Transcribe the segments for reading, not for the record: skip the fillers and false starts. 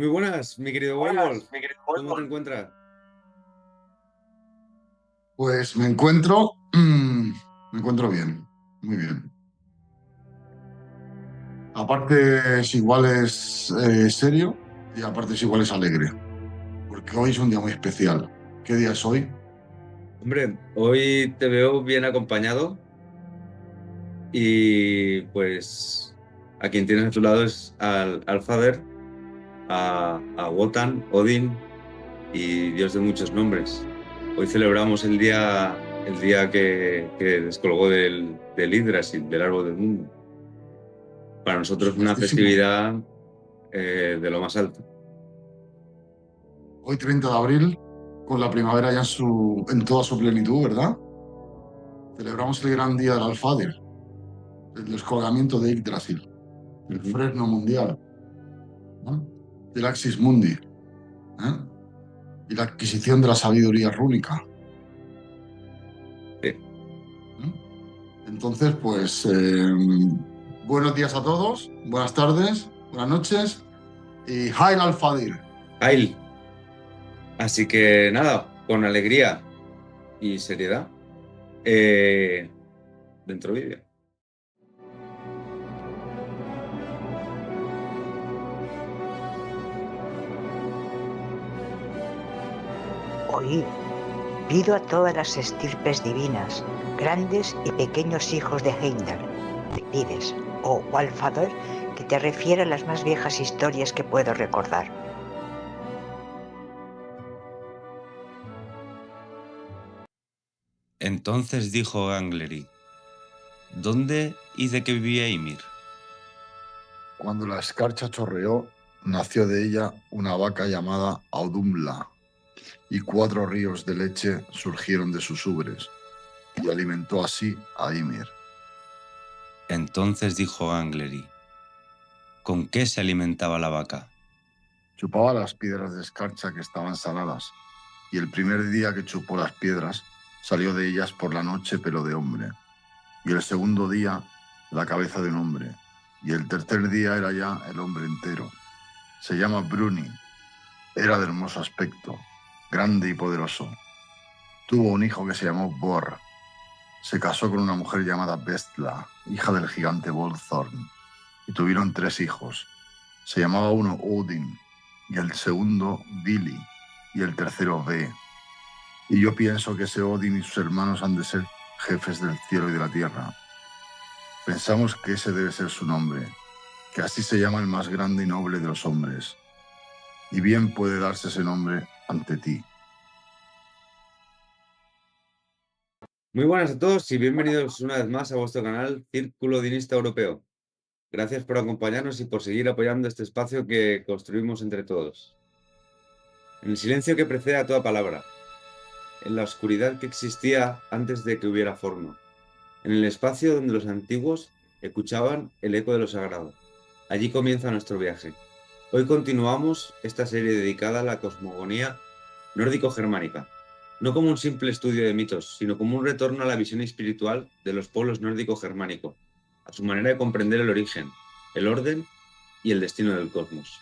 Muy buenas, mi querido Whitewolf. ¿Cómo te encuentras? Pues me encuentro bien, muy bien. Aparte es igual es serio y aparte es igual es alegre, porque hoy es un día muy especial. ¿Qué día es hoy? Hombre, hoy te veo bien acompañado y pues a quien tienes a tu lado es al Father, a Wotan, Odin y Dios de muchos nombres. Hoy celebramos el día que descolgó del Yggdrasil, del árbol del mundo. Para Por nosotros una supuestísimo. festividad de lo más alto. Hoy 30 de abril, con la primavera ya en toda su plenitud, ¿verdad? Celebramos el gran día del Alfáder, el descolgamiento de Yggdrasil, el Ujú. fresno mundial, ¿no? El Axis Mundi, ¿eh? Y la adquisición de la sabiduría rúnica. Sí. ¿Eh? Entonces, pues, buenos días a todos, buenas tardes, buenas noches y Hail al-Fadir. Ail. Así que nada, con alegría y seriedad. Eh, Dentro vídeo. Oíd, pido a todas las estirpes divinas, grandes y pequeños hijos de Heimdall, te pides, oh Wallfather, que te refiera las más viejas historias que puedo recordar. Entonces dijo Gangleri: ¿Dónde y de qué vivía Ymir? Cuando la escarcha chorreó, nació de ella una vaca llamada Audumla, y 4 ríos de leche surgieron de sus ubres, y alimentó así a Ymir. Entonces dijo Gangleri: ¿Con qué se alimentaba la vaca? Chupaba las piedras de escarcha que estaban saladas, y el primer día que chupó las piedras, salió de ellas por la noche pelo de hombre, y el segundo día la cabeza de un hombre, y el tercer día era ya el hombre entero. Se llama Bruni, era de hermoso aspecto, grande y poderoso. Tuvo un hijo que se llamó Bor. Se casó con una mujer llamada Bestla, hija del gigante Bolthorn, y tuvieron 3 hijos. Se llamaba uno Odin, y el segundo Vili, y el tercero Ve. Y yo pienso que ese Odin y sus hermanos han de ser jefes del cielo y de la tierra. Pensamos que ese debe ser su nombre, que así se llama el más grande y noble de los hombres, y bien puede darse ese nombre ante ti. Muy buenas a todos y bienvenidos una vez más a vuestro canal Círculo Dinista Europeo. Gracias por acompañarnos y por seguir apoyando este espacio que construimos entre todos. En el silencio que precede a toda palabra, en la oscuridad que existía antes de que hubiera forma, en el espacio donde los antiguos escuchaban el eco de lo sagrado. Allí comienza nuestro viaje. Hoy continuamos esta serie dedicada a la cosmogonía nórdico-germánica, no como un simple estudio de mitos, sino como un retorno a la visión espiritual de los pueblos nórdico-germánicos, a su manera de comprender el origen, el orden y el destino del cosmos.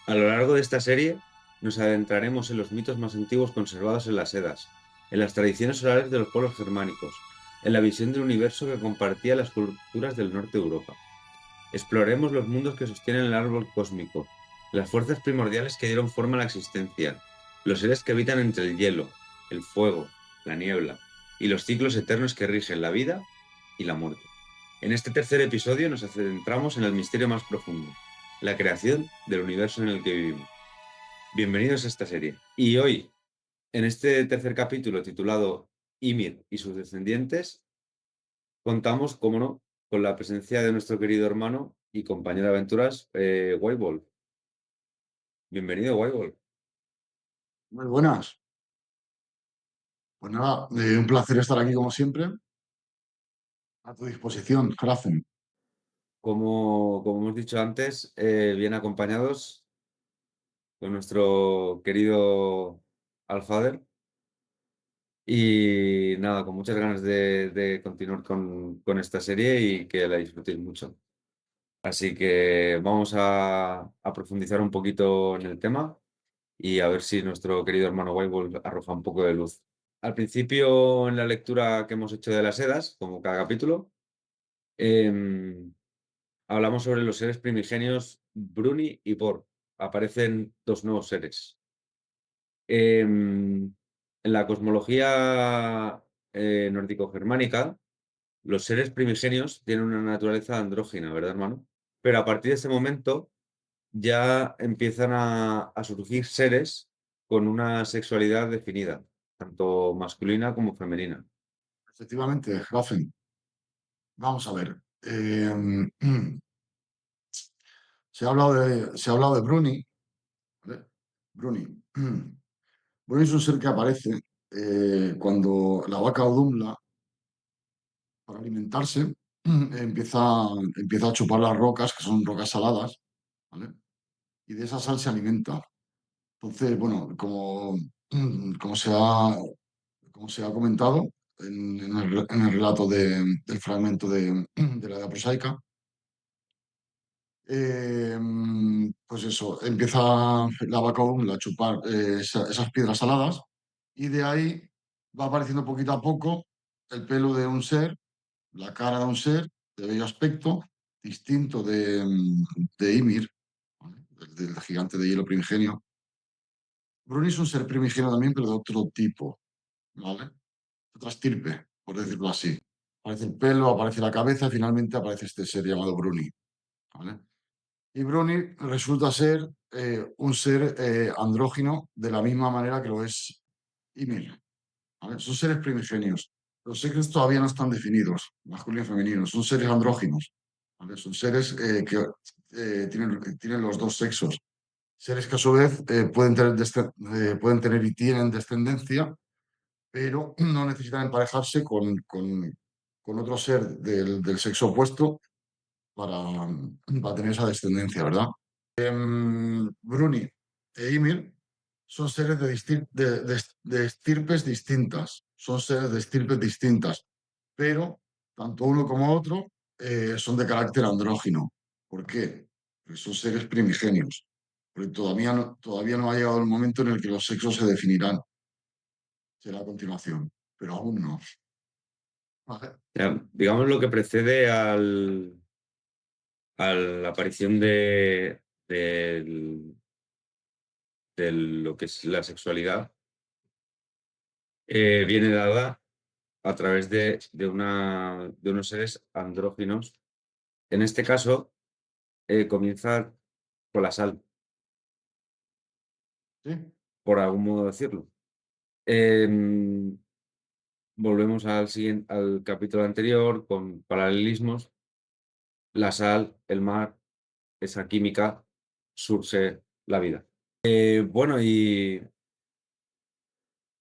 A lo largo de esta serie nos adentraremos en los mitos más antiguos conservados en las Edas, en las tradiciones orales de los pueblos germánicos, en la visión del universo que compartía las culturas del norte de Europa. Exploraremos los mundos que sostienen el árbol cósmico, las fuerzas primordiales que dieron forma a la existencia, los seres que habitan entre el hielo, el fuego, la niebla y los ciclos eternos que rigen la vida y la muerte. En este tercer episodio nos adentramos en el misterio más profundo, la creación del universo en el que vivimos. Bienvenidos a esta serie. Y hoy, en este tercer capítulo titulado Ymir y sus descendientes, contamos, como no, con la presencia de nuestro querido hermano y compañero de aventuras, White Wolf. Bienvenido, White Wolf. Muy buenas. Pues nada, un placer estar aquí como siempre, a tu disposición, Krafen. Como hemos dicho antes, bien acompañados con nuestro querido Alfader. Y nada, con muchas ganas de continuar con esta serie y que la disfrutéis mucho. Así que vamos a profundizar un poquito en el tema y a ver si nuestro querido hermano White arroja un poco de luz. Al principio, en la lectura que hemos hecho de las Edas, como cada capítulo, em, hablamos sobre los seres primigenios Bruni y Bor. Aparecen dos nuevos seres. En la cosmología nórdico-germánica, los seres primigenios tienen una naturaleza andrógina, ¿verdad, hermano? Pero a partir de ese momento ya empiezan a surgir seres con una sexualidad definida, tanto masculina como femenina. Efectivamente, Rafen. Vamos a ver. Se ha hablado de Bruni, ¿vale? Bruni. Bruni es un ser que aparece cuando la vaca Odumla, para alimentarse, empieza a chupar las rocas, que son rocas saladas, ¿vale? Y de esa sal se alimenta. Entonces, bueno, como se ha comentado en el relato del fragmento de la Edad Prosaica, pues eso, empieza la vaca a chupar esas piedras saladas y de ahí va apareciendo poquito a poco el pelo de un ser, la cara de un ser de bello aspecto, distinto de Ymir, ¿vale? Del gigante de hielo primigenio. Bruni es un ser primigenio también, pero de otro tipo, ¿vale? Otra estirpe, por decirlo así. Aparece el pelo, aparece la cabeza, y finalmente aparece este ser llamado Bruni, ¿vale? Y Bruni resulta ser un ser andrógino de la misma manera que lo es Ymir, ¿vale? Son seres primigenios. Los sexos todavía no están definidos, masculino y femenino. Son seres andróginos, ¿vale? Son seres que tienen los dos sexos. Seres que a su vez pueden tener y tienen descendencia, pero no necesitan emparejarse con otro ser del sexo opuesto para tener esa descendencia, ¿verdad? Bruni e Ymir son seres de estirpes distintas, son seres de estirpes distintas, pero tanto uno como otro son de carácter andrógino. ¿Por qué? Porque son seres primigenios, porque todavía no ha llegado el momento en el que los sexos se definirán, será a continuación, pero aún no. ¿Vale? Ya, digamos lo que precede a la aparición de lo que es la sexualidad, viene dada a través de unos seres andróginos. En este caso, comienza con la sal, ¿Sí? por algún modo decirlo. Em, Volvemos al capítulo anterior con paralelismos. La sal, el mar, esa química surge la vida. Bueno, y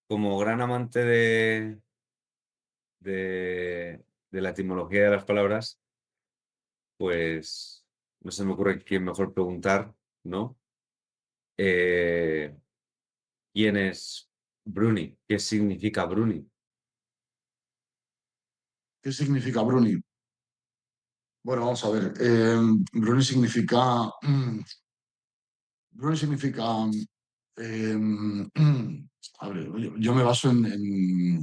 como gran amante de la etimología de las palabras, pues no se me ocurre quién mejor preguntar, ¿no? Eh, ¿Quién es Bruni? ¿Qué significa Bruni? ¿Qué significa Bruni? Bueno, vamos a ver. Bruni significa. Bruni significa. A ver, yo me baso en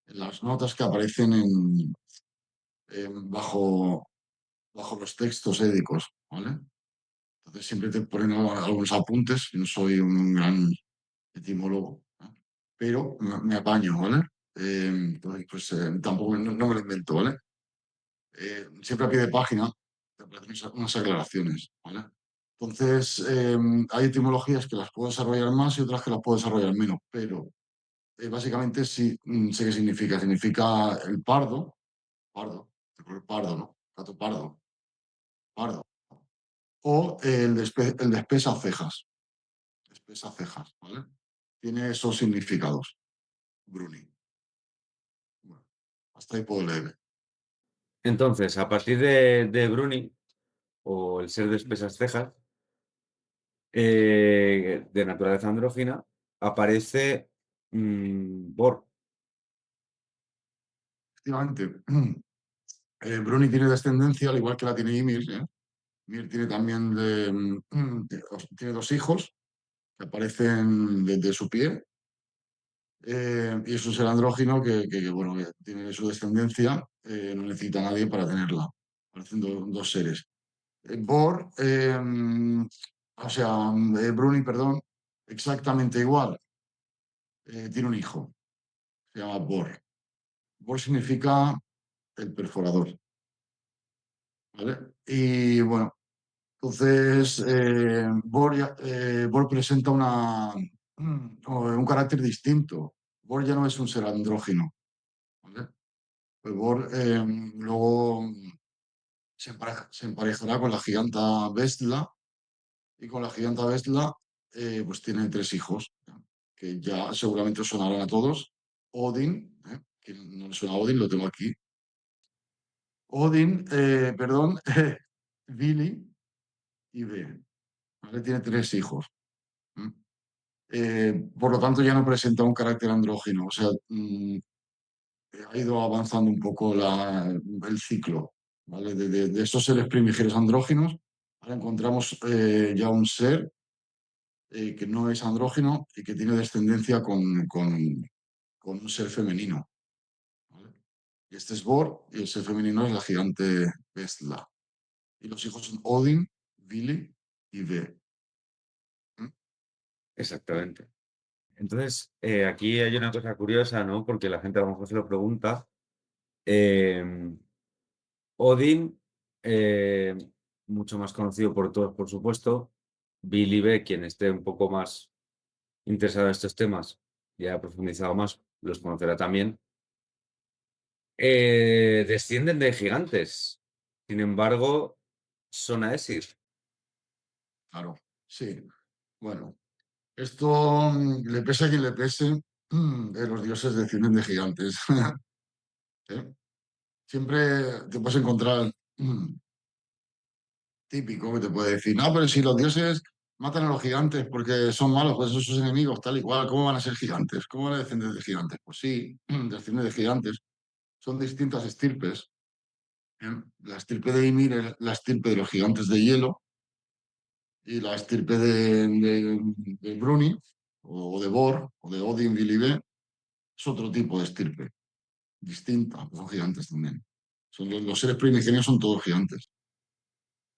las notas que aparecen bajo los textos édicos, ¿vale? Entonces siempre te ponen algunos apuntes. Yo no soy un gran etimólogo, ¿no? Pero me apaño, ¿vale? Entonces, pues tampoco no me lo invento, ¿vale? Siempre a pie de página te aparecen unas aclaraciones, ¿vale? Entonces, hay etimologías que las puedo desarrollar más y otras que las puedo desarrollar menos, pero básicamente sí sé qué significa. Significa el pardo, de color pardo, ¿no? Gato pardo, pardo. O el de espesas cejas, ¿vale? Tiene esos significados, Bruni. Bueno, hasta ahí puedo leer. Entonces, a partir de Bruni, o el ser de espesas cejas, de naturaleza andrógina, aparece Bor. Efectivamente, Bruni tiene descendencia, al igual que la tiene Ymir, ¿eh? Mir tiene también tiene dos hijos que aparecen de su pie. Y es un ser andrógino bueno, que tiene su descendencia, no necesita a nadie para tenerla. Parecen dos seres. Bor, o sea, Bruni, perdón, exactamente igual. Tiene un hijo, se llama Bor. Bor significa el perforador, ¿vale? Y bueno, entonces Bor presenta un carácter distinto. Bor ya no es un ser andrógino, ¿vale? Pues Bor luego se emparejará con la giganta Vestla y con la giganta Vestla pues tiene tres hijos, ¿no? Que ya seguramente os sonarán a todos. Odin, que no le suena a Odin, lo tengo aquí. Odin, perdón, Vili y Ve, ¿vale? Tiene tres hijos. ¿Mm? Por lo tanto, ya no presenta un carácter andrógino, o sea, ha ido avanzando un poco el ciclo, ¿vale? De estos seres primigenios andróginos, ahora encontramos ya un ser que no es andrógino y que tiene descendencia con un ser femenino, ¿vale? Y este es Bor y el ser femenino es la gigante Bestla. Y los hijos son Odin, Vili y Ve. ¿Mm? Exactamente. Entonces, aquí hay una cosa curiosa, ¿no? Porque la gente a lo mejor se lo pregunta. Eh, Odin, eh, mucho más conocido por todos, por supuesto. Billy B, quien esté un poco más interesado en estos temas y ha profundizado más, los conocerá también. Descienden de gigantes. Sin embargo, son Aesir. Claro, sí. Bueno, esto le pese a quien le pese, los dioses descienden de gigantes. ¿Eh? Siempre te puedes encontrar típico que te puede decir, no, pero si los dioses matan a los gigantes porque son malos, pues son sus enemigos, tal y cual, ¿cómo van a ser gigantes? ¿Cómo van a descender de gigantes? Pues sí, descienden de gigantes. Son distintas estirpes. ¿Eh? La estirpe de Ymir es la estirpe de los gigantes de hielo y la estirpe de Bruni o de Bor o de Odin Vilibe es otro tipo de estirpe, distinta, son gigantes también. Los seres primigenios son todos gigantes.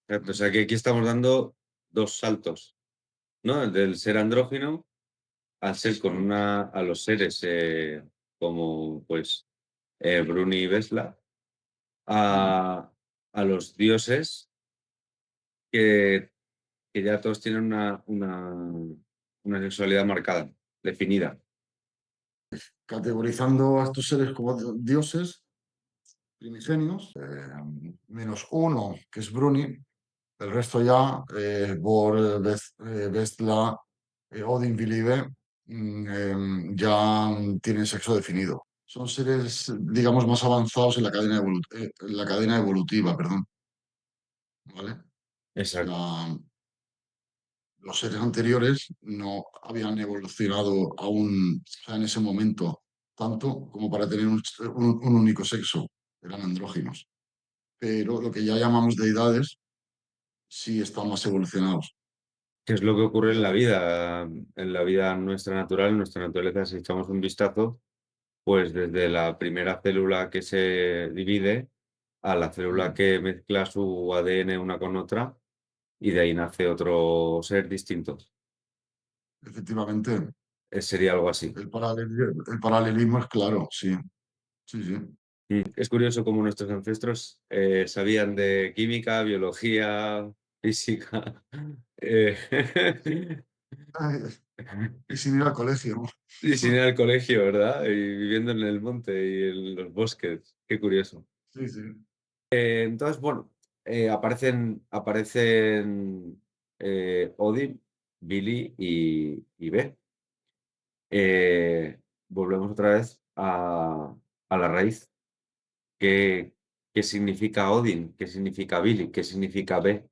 O sea que aquí estamos dando dos saltos, ¿no? El del ser andrógino al ser a los seres como pues Bruni y Vesla, Mm. a, a los dioses que, que ya todos tienen una sexualidad marcada, definida. Categorizando a estos seres como dioses primigenios, menos uno, que es Bruni, el resto ya, Bor, Vestla, Odin, Vilive, ya tienen sexo definido. Son seres, digamos, más avanzados en en la cadena evolutiva, perdón, ¿vale? O Exacto. sea, los seres anteriores no habían evolucionado aún, o sea, en ese momento, tanto como para tener un único sexo, eran andróginos. Pero lo que ya llamamos deidades sí están más evolucionados. ¿Qué es lo que ocurre en la vida nuestra natural, en nuestra naturaleza, si echamos un vistazo? Pues desde la primera célula que se divide a la célula Mm. que mezcla su ADN una con otra y de ahí nace otro ser distinto. Efectivamente, Sería algo así. el paralelismo es claro, sí, sí, sí. Es curioso cómo nuestros ancestros sabían de química, biología, física, eh, Ay, y sin ir al colegio, ¿no? y sin ir al colegio, ¿verdad? Y viviendo en el monte y en los bosques. Qué curioso. Sí, sí. Entonces, bueno, aparecen Odin, Billy y Be. Volvemos otra vez a la raíz. ¿Qué, qué significa Odin? ¿Qué significa Billy? ¿Qué significa Be?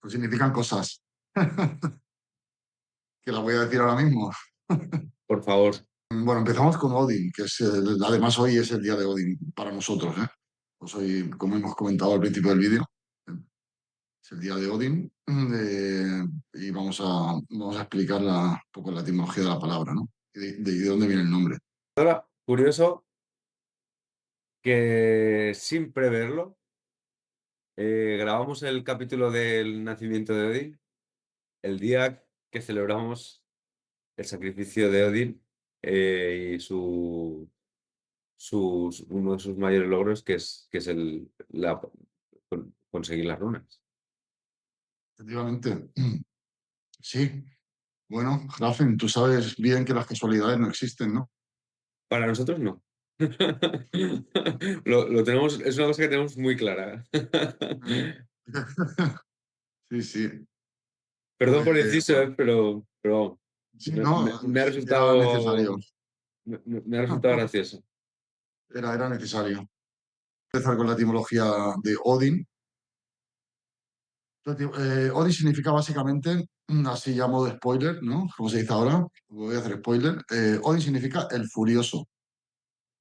Pues significan cosas que las voy a decir ahora mismo. Por favor. Bueno, empezamos con Odin, que es además hoy es el día de Odin para nosotros, ¿eh? Pues hoy, como hemos comentado al principio del vídeo, es el día de Odín y vamos a explicar un poco la etimología de la palabra, ¿no? Y de dónde viene el nombre. Ahora, curioso que sin preverlo, grabamos el capítulo del nacimiento de Odín el día que celebramos el sacrificio de Odín y uno de sus mayores logros, que es conseguir las runas. Efectivamente, sí. Bueno, Rafen, tú sabes bien que las casualidades no existen, ¿no? Para nosotros no. Lo tenemos, es una cosa que tenemos muy clara. Mm. Sí, sí. Perdón por el inciso, Pues pero sí, no, me ha era necesario. resultado, me ha resultado gracioso. Era necesario. Empezar con la etimología de Odin. Odin significa básicamente, así ya modo spoiler, ¿no? Como se dice ahora, voy a hacer spoiler. Odin significa el furioso.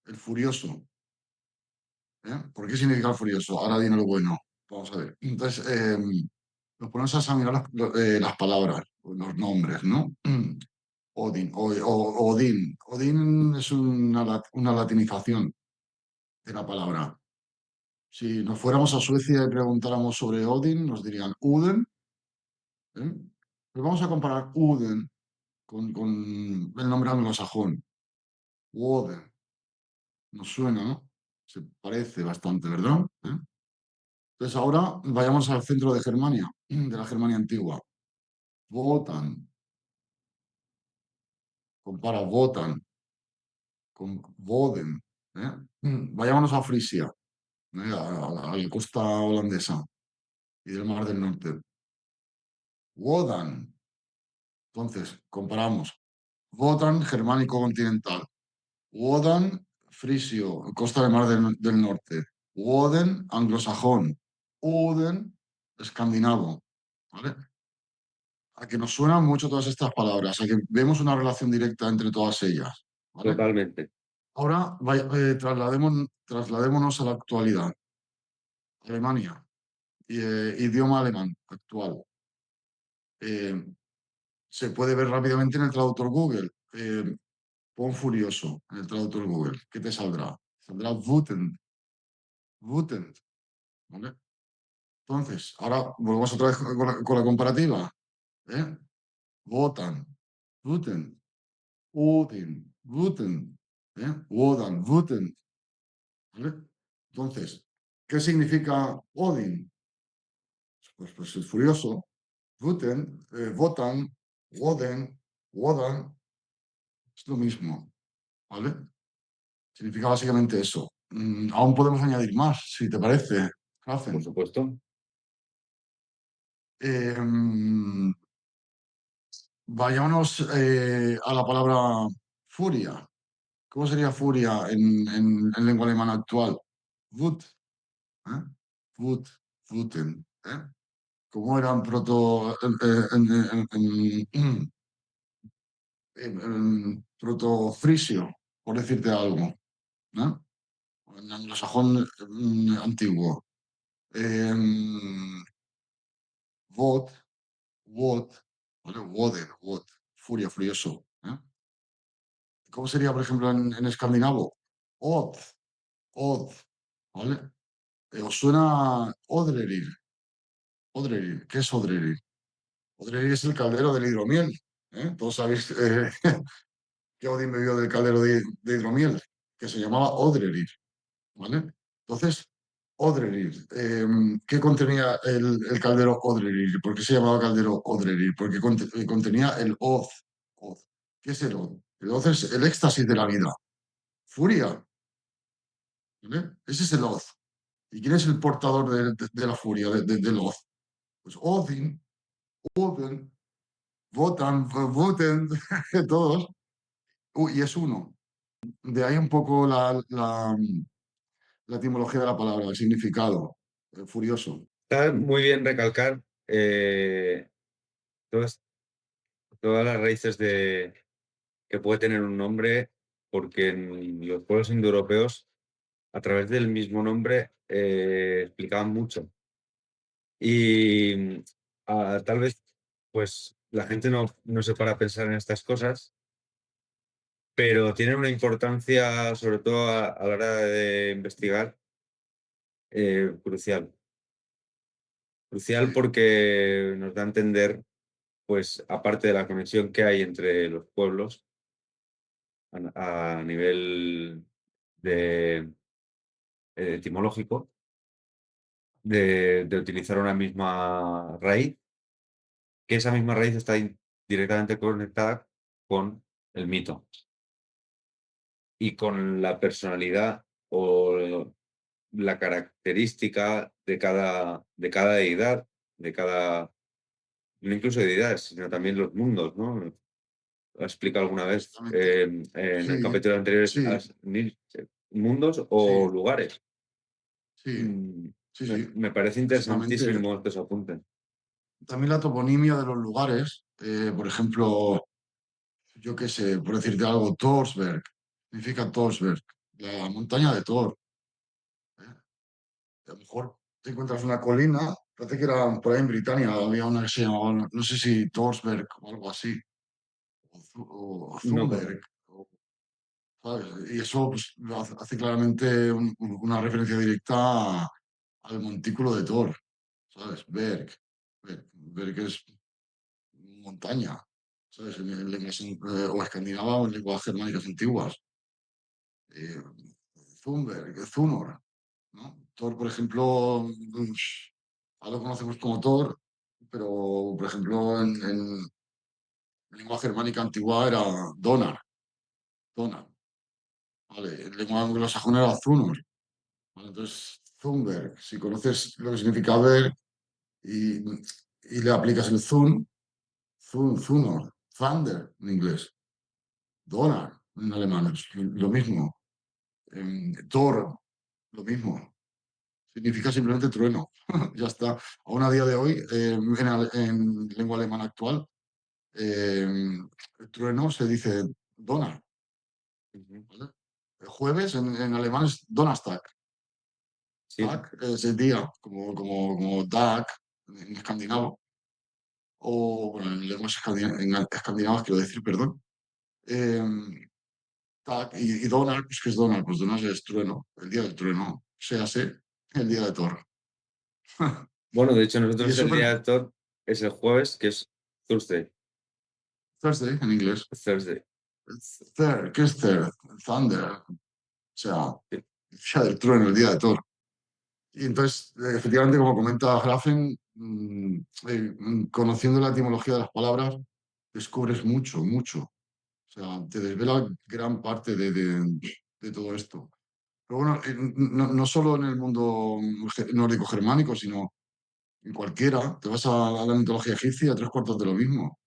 El furioso. ¿Eh? ¿Por qué significa el furioso? Ahora viene lo bueno. Vamos a ver. Entonces, nos ponemos a examinar las palabras, los nombres, ¿no? Odin, Odín. Odín es una latinización de la palabra. Si nos fuéramos a Suecia y preguntáramos sobre Odin, nos dirían Uden. ¿Eh? Pero vamos a comparar Uden con el nombre anglosajón. Woden. Nos suena, ¿no? Se parece bastante, ¿verdad? Entonces ahora vayamos al centro de Germania, de la Germania antigua. Wotan. Compara Wotan con Woden. ¿Eh? Vayámonos a Frisia, a la costa holandesa y del Mar del Norte. Wodan. Entonces, comparamos. Wotan, germánico continental. Wodan, frisio, costa del Mar del Norte. Woden, anglosajón. Uden, escandinavo. ¿Vale? A que nos suenan mucho todas estas palabras, a que vemos una relación directa entre todas ellas. ¿Vale? Totalmente. Ahora trasladémonos a la actualidad. Alemania, idioma alemán actual. Eh, Se puede ver rápidamente en el traductor Google. Pon furioso en el traductor Google. ¿Qué te saldrá? Saldrá wütend. Wütend. ¿Vale? Entonces, ahora volvemos otra vez con la comparativa. ¿Eh? Wotan, Wütend, Odin, Wütend, Wodan, Wütend. ¿Vale? Entonces, ¿qué significa Odin? Pues el furioso. Wütend, Wotan, Woden, Wodan, es lo mismo. ¿Vale? Significa básicamente eso. Aún podemos añadir más, si te parece, Por Rafen. supuesto. Vayámonos a la palabra furia. ¿Cómo sería furia en lengua alemana actual? Wut, ¿eh? Wut, Wuten, ¿eh? ¿Cómo era en proto, protofrisio, por decirte algo? ¿No? En anglosajón antiguo. Wot, Wot, ¿vale? Woden, Wot, furia, furioso. ¿Eh? ¿Cómo sería, por ejemplo, en escandinavo? Odd, Odd, ¿vale? ¿Os suena Odrerir? Odrerir, ¿qué es Odrerir? Odrerir es el caldero del hidromiel. ¿Eh? Todos sabéis que Odín bebió del caldero de hidromiel, que se llamaba Odrerir, ¿vale? Entonces, Odrerir, ¿qué contenía el caldero Odrerir? ¿Por qué se llamaba caldero Odrerir? Porque contenía el Oz. Oz. ¿Qué es el Oz? El Oz es el éxtasis de la vida. Furia, ¿vale? Ese es el Oz. ¿Y quién es el portador de la furia, del Oz? Pues Odin, Woden, Wotan, Woten, todos, y es uno. De ahí un poco la etimología de la palabra, el significado, furioso. Está muy bien recalcar todas, todas las raíces que puede tener un nombre, porque en los pueblos indoeuropeos a través del mismo nombre, explicaban mucho. Y, tal vez, pues, la gente no se para a pensar en estas cosas, pero tienen una importancia, sobre todo a la hora de investigar, crucial. Crucial Sí, porque nos da a entender, pues, aparte de la conexión que hay entre los pueblos, a nivel de etimológico, de utilizar una misma raíz, que esa misma raíz está directamente conectada con el mito y con la personalidad o la característica de cada deidad, de cada, no incluso deidades, sino también los mundos, ¿no? Lo explica alguna vez exactamente. en el Sí, capítulo anterior, sí, mundos o sí, lugares. sí, Mm, sí, me, sí. me parece Precisamente interesantísimo que se apunten. también la toponimia de los lugares, por ejemplo, yo qué sé, por decirte algo, Torsberg, significa Torsberg, la montaña de Thor. ¿Eh? A lo mejor te encuentras una colina, parece que era por ahí en Britania, había una que se llamaba, no sé si Torsberg o algo así, o No Thunberg, conozco. ¿sabes? Y eso pues, hace claramente una referencia directa al montículo de Thor, ¿sabes? Berg es montaña, ¿sabes? En lenguas o escandinavas o en lenguas germánicas antiguas. Eh, Thunberg, Thunor, ¿no? Thor, por ejemplo, ahora lo conocemos como Thor, pero, por ejemplo, en lengua germánica antigua era Donar, Donar, ¿vale? En lengua anglosajona era Thunor, ¿vale? Entonces, Thunberg, si conoces lo que significa ver y le aplicas el Thunor, Thunder en inglés, Donar en alemán, es lo mismo. Thor, lo mismo. Significa simplemente trueno. Ya está. Aún a día de hoy, en lengua alemana actual, eh, el trueno se dice Donner, Ujú. ¿vale? El jueves en alemán es Donnerstag. Sí, Tag es el día, como Dag en escandinavo. O, bueno, en lenguas escandinavas, quiero decir, perdón. Eh, Tag y Donner, pues ¿qué es Donner? Pues Donner es trueno, el día del trueno. O sea, el día de Thor. bueno, de hecho, Y nosotros eso, el pero día de Thor es el jueves, que es Thursday. Thursday en inglés. Thursday. ¿Qué es Third? Thunder. O sea, Sí, el día del trueno, el día de Thor. Y entonces, efectivamente, como comenta Grafen, conociendo la etimología de las palabras, descubres mucho, mucho. O sea, te desvela gran parte de todo esto. Pero bueno, no solo en el mundo nórdico-germánico, sino en cualquiera. Te vas a la mitología egipcia, tres cuartos de lo mismo.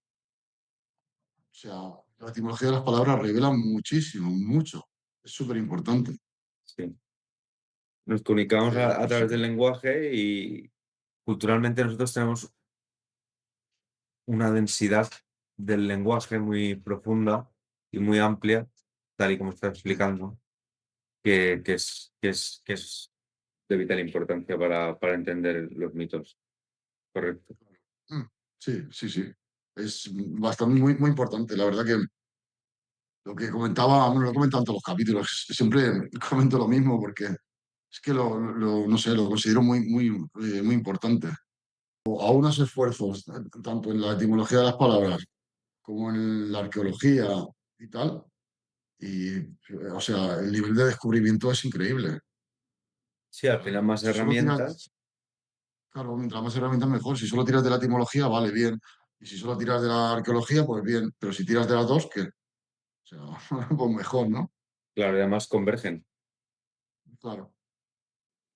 O sea, la etimología de las palabras revela muchísimo, mucho. Es súper importante. sí. Nos comunicamos a Pues través del lenguaje y culturalmente nosotros tenemos una densidad del lenguaje muy profunda y muy amplia, tal y como estás sí, explicando, que es de vital importancia para entender los mitos. Correcto. mm, sí, sí, sí. Es bastante muy, muy importante. La verdad que lo que comentaba, bueno, lo he comentado en todos los capítulos, siempre comento lo mismo porque es que no sé, lo considero muy, muy, muy importante. A unos esfuerzos, tanto en la etimología de las palabras como en la arqueología y tal, y, o sea, el nivel de descubrimiento es increíble. Sí, al ¿Sabes? final más Si solo tiras, herramientas. claro, mientras más herramientas mejor. Si solo tiras de la etimología, vale, bien. Y si solo tiras de la arqueología, pues bien. Pero si tiras de las dos, ¿qué? O sea, pues mejor, ¿no? Claro, y además convergen. Claro.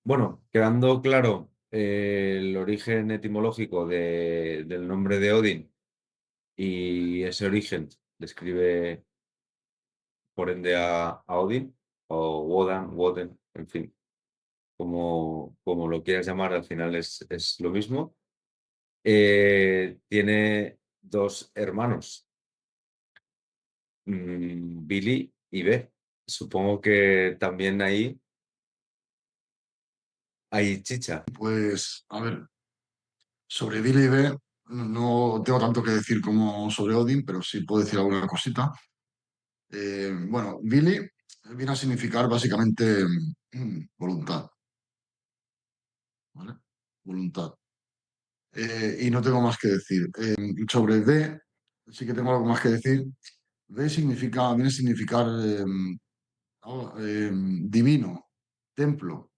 Bueno, quedando claro el origen etimológico del nombre de Odin y ese origen describe por ende a Odin o Wodan, Woden, en fin, como lo quieras llamar, al final es lo mismo. Tiene dos hermanos, Billy y Beth. Supongo que también ahí hay chicha. Pues, a ver, sobre Billy B no tengo tanto que decir como sobre Odin, pero sí puedo decir alguna cosita. Bueno, Billy viene a significar básicamente voluntad, ¿vale? Voluntad. Y no tengo más que decir. Sobre D, sí que tengo algo más que decir. D significa, viene a significar divino, templo,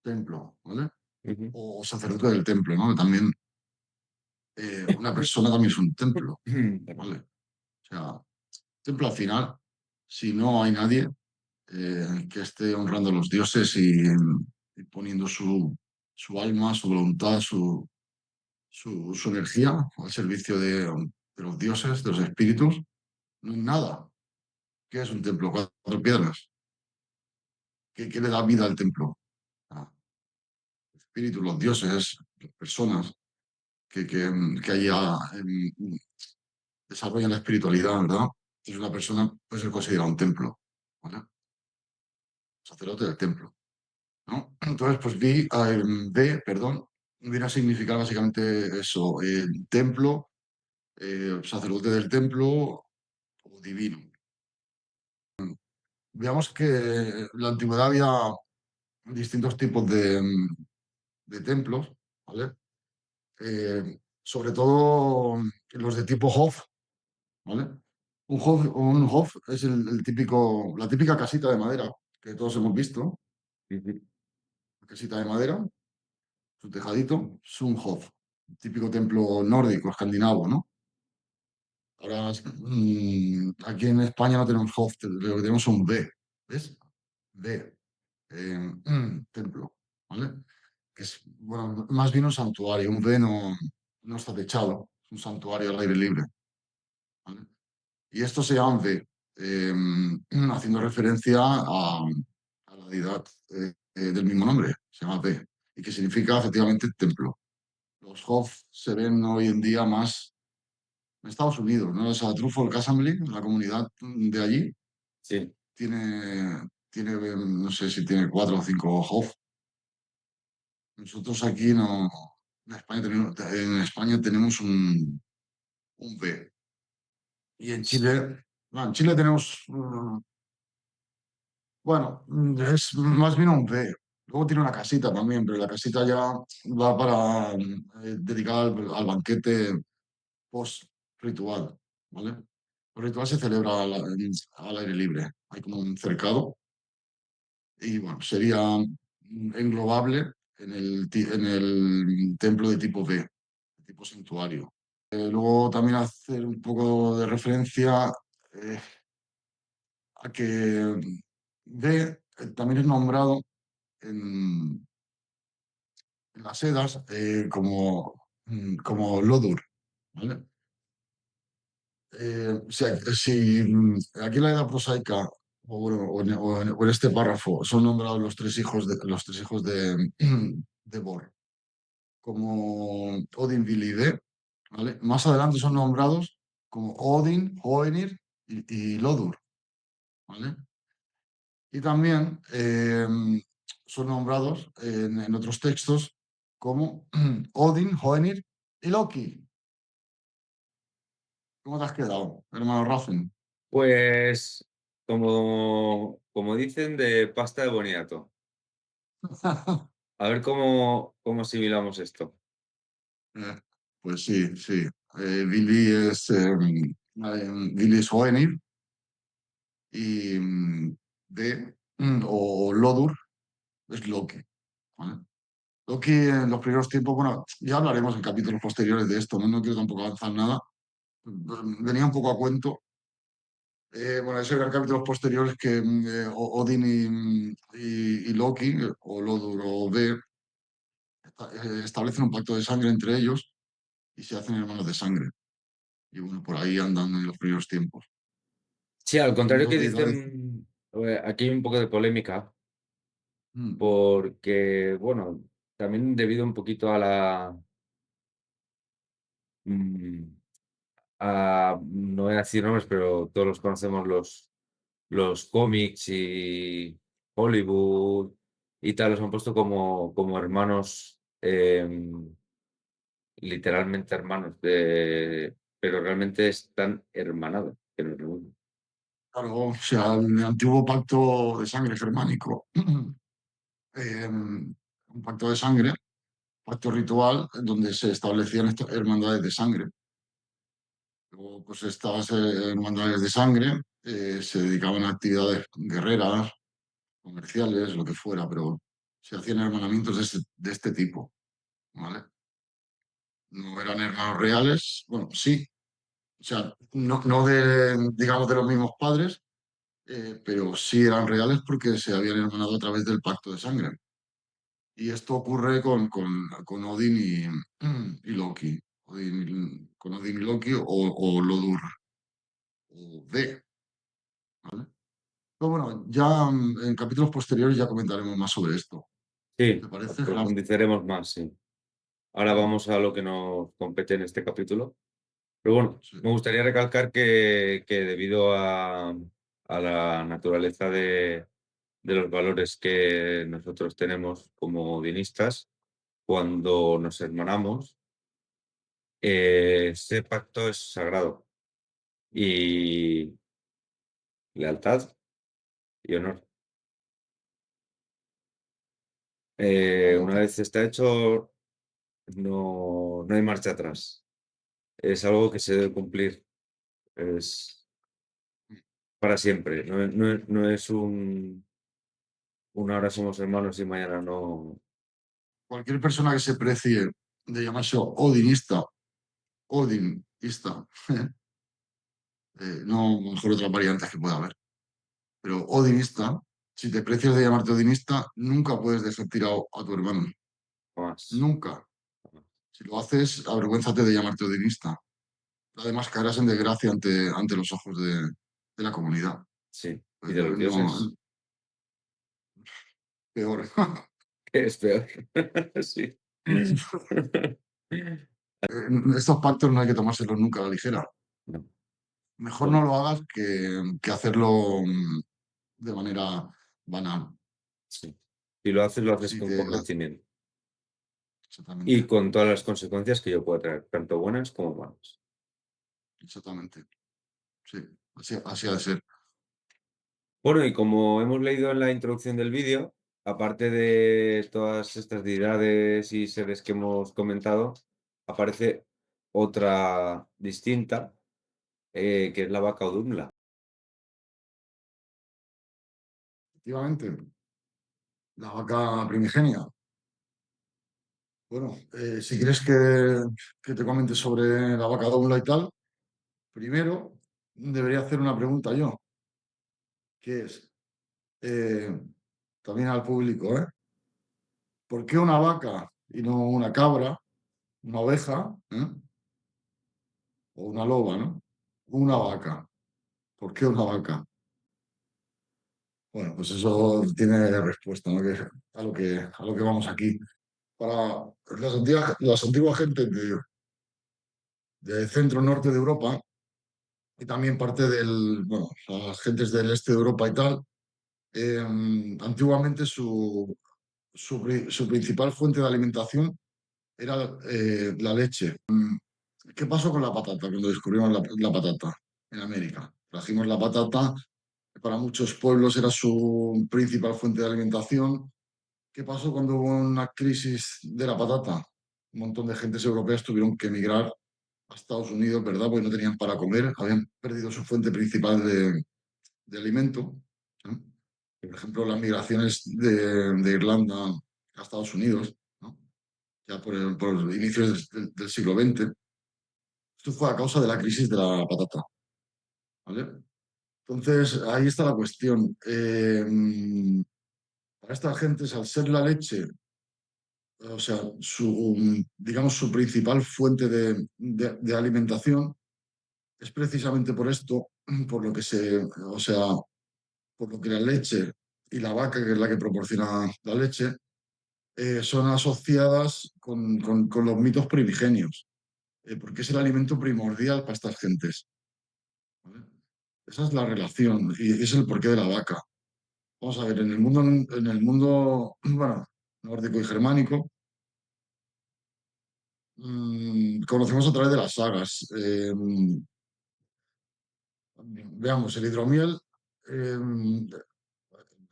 templo, ¿vale? Ujú. O sacerdote del templo, ¿no? También una persona también es un templo, Perdón. ¿vale? O sea, templo al final, si no hay nadie que esté honrando a los dioses y poniendo su alma, su voluntad, su energía al servicio de los dioses, de los espíritus, no hay nada. ¿Qué es un templo? Cuatro piedras. ¿Qué le da vida al templo? Ah, espíritus, los dioses, las personas que allá desarrollan la espiritualidad, ¿verdad? Es una persona, puede ser considerada un templo, ¿vale? Sacerdote del templo, ¿no? Entonces, pues perdón, viene a significar básicamente eso, templo, sacerdote del templo o divino. Veamos que en la antigüedad había distintos tipos de templos, ¿vale? Sobre todo los de tipo Hof, ¿vale? Un Hof es el típico, la típica casita de madera que todos hemos visto, Ujú. casita de madera, su tejadito, es un Hof, típico templo nórdico, escandinavo, ¿no? Ahora, aquí en España no tenemos Hof, lo que tenemos es un V, ¿ves? V, templo, ¿vale? Que es, bueno, más bien un santuario, un V no está techado, es un santuario al aire libre, ¿vale? Y esto se llama V, haciendo referencia a la deidad del mismo nombre, se llama V, y que significa efectivamente templo. Los Hof se ven hoy en día más en Estados Unidos, ¿no? O sea, Truffle Assembly, la comunidad de allí, Sí. no sé si tiene cuatro o cinco Hof. Nosotros aquí no, en España tenemos un V. Y en Chile, en Chile tenemos, bueno, es más bien un V. Luego tiene una casita también, pero la casita ya va para dedicada al banquete post-ritual, ¿vale? El ritual se celebra al aire libre. Hay como un cercado y, bueno, sería englobable en el templo de tipo V, de tipo santuario. Luego también hacer un poco de referencia a que V también es nombrado en las Edas como Lodur, ¿vale? Aquí en la Edad prosaica, o, bueno, o en este párrafo, son nombrados los tres hijos de de Bor, como Odin, Vili y Ve, ¿vale? Más adelante son nombrados como Odin, Hoenir y Lodur, ¿vale? Y también son nombrados en otros textos como Odin, Hoenir y Loki. ¿Cómo te has quedado, hermano Rafen? Pues, como dicen, de pasta de boniato. A ver cómo asimilamos esto. Eh, pues sí, sí. Billy Billy es Hoenir y o Lodur es Loki, ¿vale? Loki en los primeros tiempos, bueno, ya hablaremos en capítulos posteriores de esto, no quiero tampoco avanzar nada. Venía un poco a cuento. Bueno, eso eran capítulos posteriores que Odin y Loki, o Lodur o Ve, establecen un pacto de sangre entre ellos y se hacen hermanos de sangre. Y bueno, por ahí andan en los primeros tiempos. Sí, al Son contrario dos que deidades. dicen, aquí hay un poco de polémica, Mm, porque, bueno, también debido un poquito mm, no voy a decir nombres, pero todos los conocemos, los cómics y Hollywood. y tal, los han puesto como hermanos, literalmente hermanos, pero realmente están hermanados, que no es lo mismo. Claro, o sea, el antiguo pacto de sangre germánico, un pacto de sangre, pacto ritual, donde se establecían estas hermandades de sangre. Luego, pues estas hermandades de sangre se dedicaban a actividades guerreras, comerciales, lo que fuera, pero se hacían hermanamientos de este tipo, ¿vale? No eran hermanos reales, bueno, sí, o sea, no de, digamos, de los mismos padres, pero sí eran reales porque se habían hermanado a través del pacto de sangre. Y esto ocurre con Odin y Loki. Con Odin y Loki o Lodur o D, ¿vale? Pero bueno, ya en capítulos posteriores ya comentaremos más sobre esto. Sí, ¿Te parece, Gerardo? profundizaremos más, sí. Ahora vamos a lo que nos compete en este capítulo. Pero bueno, Sí. me gustaría recalcar que debido a la naturaleza de los valores que nosotros tenemos como dinistas, cuando nos hermanamos, ese pacto es sagrado y lealtad y honor. Una Totalmente. vez está hecho, no hay marcha atrás. Es algo que se debe cumplir. Es para siempre. No es un ahora somos hermanos y mañana no. Cualquier persona que se precie de llamarse odinista, odinista, no mejor otras variantes que pueda haber, pero odinista, si te precias de llamarte odinista, nunca puedes dejar tirado a tu hermano. Más. Nunca. Si lo haces, avergüénzate de llamarte odinista. Además, caerás en desgracia ante los ojos de la comunidad. Sí. ¿Y Pues de los dioses? peor. ¿Qué es peor? Sí. Estos pactos no hay que tomárselos nunca a la ligera. No. Mejor no Bueno, lo hagas que hacerlo de manera banal. sí. Si lo haces Si con te, convencimiento. Y exactamente, con todas las consecuencias que yo pueda traer, tanto buenas como malas. exactamente. Sí, así ha de ser. Bueno, y como hemos leído en la introducción del vídeo, aparte de todas estas deidades y seres que hemos comentado, aparece otra distinta, que es la vaca Odumla. Efectivamente, la vaca primigenia. Bueno, si quieres que te comente sobre la vaca doula y tal, primero debería hacer una pregunta yo, que es, eh, también al público, ¿eh? ¿Por qué una vaca y no una cabra, una oveja, o una loba, ¿no? Una vaca. ¿Por qué una vaca? Bueno, pues eso tiene respuesta, ¿no? A lo que vamos aquí. Para las antiguas gentes del centro norte de Europa y también parte bueno, las gentes del este de Europa y tal, antiguamente su principal fuente de alimentación era la leche. ¿Qué pasó con la patata cuando descubrimos la patata en América? Trajimos la patata, que para muchos pueblos era su principal fuente de alimentación. ¿Qué pasó cuando hubo una crisis de la patata? Un montón de gentes europeas tuvieron que emigrar a Estados Unidos, ¿verdad? Porque no tenían para comer, habían perdido su fuente principal de alimento, ¿no? Por ejemplo, las migraciones de Irlanda a Estados Unidos, ¿no? Ya por los inicios del siglo XX. Esto fue a causa de la crisis de la patata, ¿vale? Entonces, ahí está la cuestión. Para estas gentes, al ser la leche, o sea, digamos, su principal fuente de alimentación, es precisamente por esto, por lo que o sea, por lo que la leche y la vaca, que es la que proporciona la leche, son asociadas con los mitos primigenios, porque es el alimento primordial para estas gentes, ¿vale? Esa es la relación y es el porqué de la vaca. Vamos a ver, en el mundo, bueno, nórdico y germánico, conocemos a través de las sagas. Veamos, el hidromiel eh,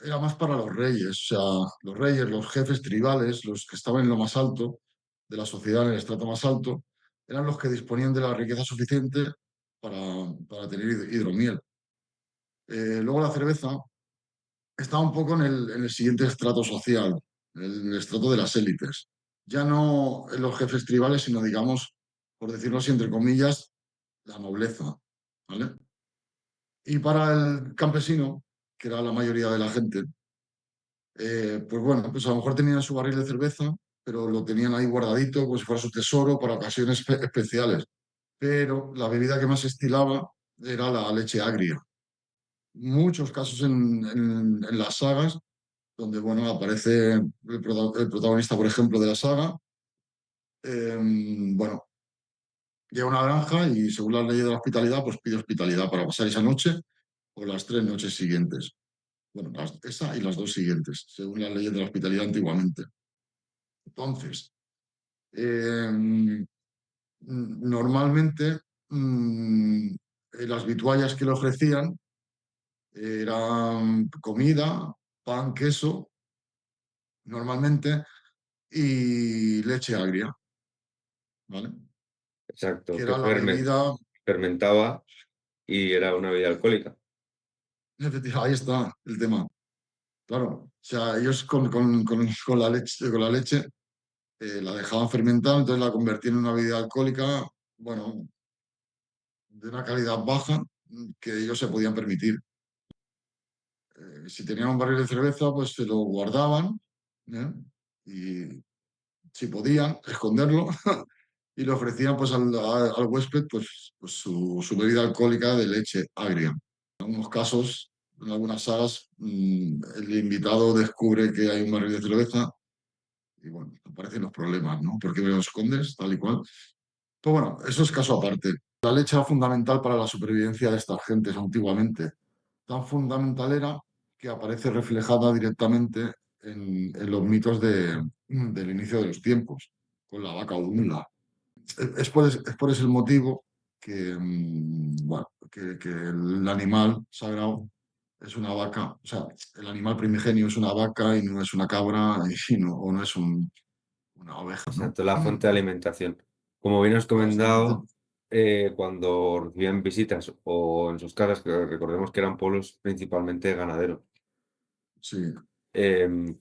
era más para los reyes, o sea, los reyes, los jefes tribales, los que estaban en lo más alto de la sociedad, en el estrato más alto, eran los que disponían de la riqueza suficiente para, para tener hidromiel. Luego la cerveza está un poco en el siguiente estrato social, el estrato de las élites. Ya no en los jefes tribales, sino, digamos, por decirlo así, entre comillas, la nobleza, ¿vale? Y para el campesino, que era la mayoría de la gente, pues bueno, pues a lo mejor tenían su barril de cerveza, pero lo tenían ahí guardadito, como si fuera su tesoro para ocasiones especiales. Pero la bebida que más se estilaba era la leche agria. Muchos casos en las sagas donde, bueno, aparece el protagonista, por ejemplo, de la saga, bueno, llega a una granja y según las leyes de la hospitalidad, pues pide hospitalidad para pasar esa noche o las 3 noches siguientes. Bueno, esa y las 2 siguientes, según las leyes de la hospitalidad antiguamente. Entonces, normalmente las vituallas que le ofrecían eran comida, pan, queso, normalmente, y leche agria, ¿vale? Que Exacto, que era la bebida, fermentaba y era una bebida alcohólica. efectivamente, ahí está el tema. Claro, o sea, ellos con la leche la dejaban fermentar, entonces la convertían en una bebida alcohólica, bueno, de una calidad baja que ellos se podían permitir. Si tenían un barril de cerveza, pues se lo guardaban, ¿eh? Y si podían, esconderlo y le ofrecían pues al huésped pues su bebida alcohólica de leche agria. En algunos casos, en algunas sagas, el invitado descubre que hay un barril de cerveza y bueno, aparecen los problemas, ¿no? ¿Por qué me lo escondes? Tal y cual. Pero bueno, eso es caso aparte. La leche era fundamental para la supervivencia de estas gentes antiguamente. Tan fundamental era que aparece reflejada directamente en los mitos del inicio de los tiempos, con la vaca Odunla. Es por ese el motivo que, bueno, que el animal sagrado es una vaca, o sea, el animal primigenio es una vaca y no es una cabra o no es una oveja, ¿no? Exacto, la fuente de alimentación. Como bien has Exactamente. comentado, cuando recibían visitas o en sus casas, que recordemos que eran pueblos principalmente ganaderos, Sí,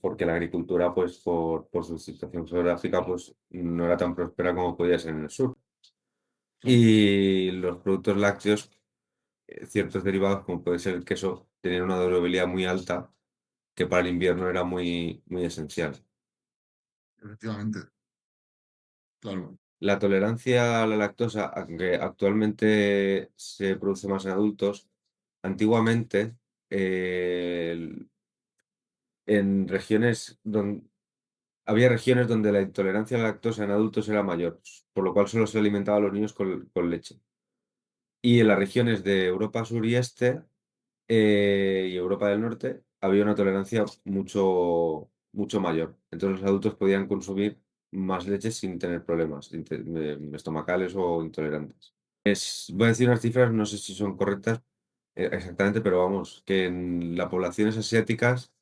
porque la agricultura, pues por su situación geográfica, pues no era tan próspera como podía ser en el sur. claro, Y los productos lácteos, ciertos derivados, como puede ser el queso, tenían una durabilidad muy alta, que para el invierno era muy, muy esencial. efectivamente, claro. La tolerancia a la lactosa, aunque actualmente se produce más en adultos, antiguamente, el en regiones había regiones donde la intolerancia a la lactosa en adultos era mayor, por lo cual solo se alimentaba a los niños con leche. Y en las regiones de Europa sur y este, y Europa del Norte, había una tolerancia mucho mucho mayor. Entonces, los adultos podían consumir más leche sin tener problemas estomacales o intolerantes. Voy a decir unas cifras, no sé si son correctas, exactamente, pero vamos, que en las poblaciones asiáticas,